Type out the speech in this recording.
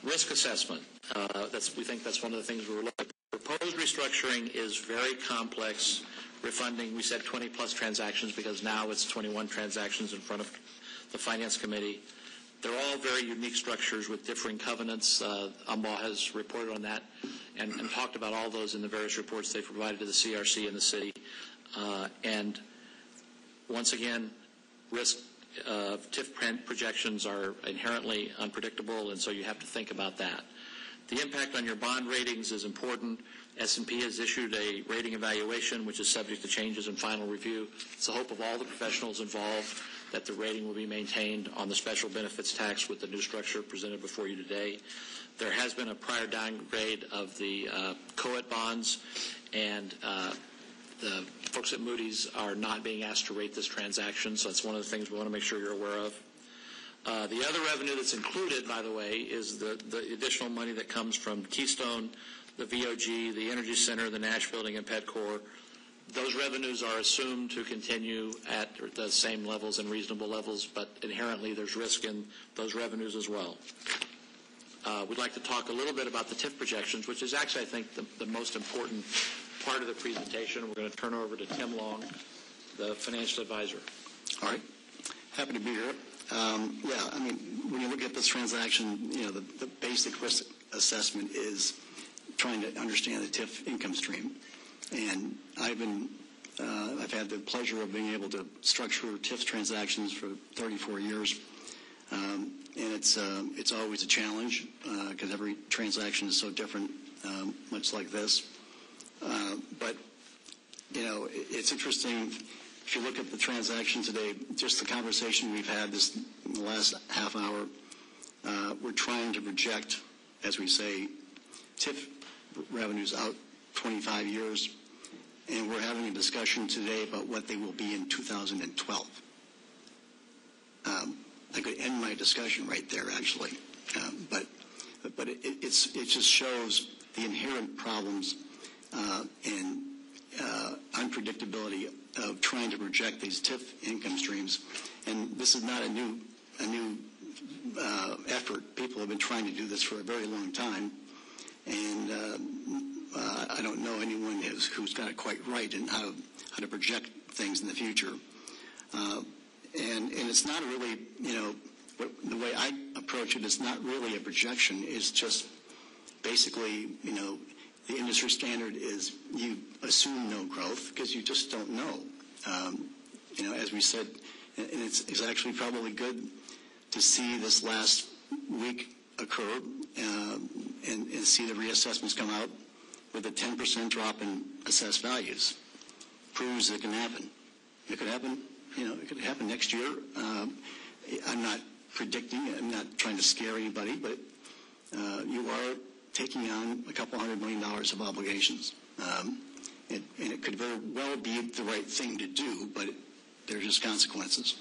Risk assessment. We think that's one of the things we were looking at. Proposed restructuring is very complex. Refunding, we said 20-plus transactions because now it's 21 transactions in front of the Finance Committee. They're all very unique structures with differing covenants. UMBAW has reported on that and talked about all those in the various reports they provided to the CRC and the city. And once again, risk TIF projections are inherently unpredictable, and so you have to think about that. The impact on your bond ratings is important. S&P has issued a rating evaluation, which is subject to changes in final review. It's the hope of all the professionals involved that the rating will be maintained on the special benefits tax with the new structure presented before you today. There has been a prior downgrade of the COET bonds, and the folks at Moody's are not being asked to rate this transaction, so that's one of the things we want to make sure you're aware of. The other revenue that's included, by the way, is the additional money that comes from Keystone, the VOG, the Energy Center, the Nash Building, and PEDCOR. Those revenues are assumed to continue at the same levels and reasonable levels, but inherently there's risk in those revenues as well. We'd like to talk a little bit about the TIF projections, which is actually, I think, the most important part of the presentation. We're going to turn over to Tim Long, the financial advisor. All right. Happy to be here. Yeah, I mean, when you look at this transaction, you know, the basic risk assessment is trying to understand the TIF income stream. And I've had the pleasure of being able to structure TIF transactions for 34 years. And it's always a challenge because every transaction is so different, much like this. But, you know, it's interesting. If you look at the transaction today, just the conversation we've had in the last half hour, we're trying to project, as we say, TIF revenues out 25 years, and we're having a discussion today about what they will be in 2012. I could end my discussion right there, actually, but it just shows the inherent problems and unpredictability of trying to project these TIF income streams. And this is not a new effort. People have been trying to do this for a very long time, and I don't know anyone who's got it quite right in how to project things in the future. And it's not really, you know, the way I approach it is not really a projection. It's just basically, you know, the industry standard is you assume no growth because you just don't know. You know, as we said, and it's actually probably good to see this last week occur and see the reassessments come out with a 10% drop in assessed values. Proves it can happen. It could happen, you know, it could happen next year. I'm not predicting, I'm not trying to scare anybody, but you are taking on a couple $100 million of obligations. And it could very well be the right thing to do, but there's just consequences.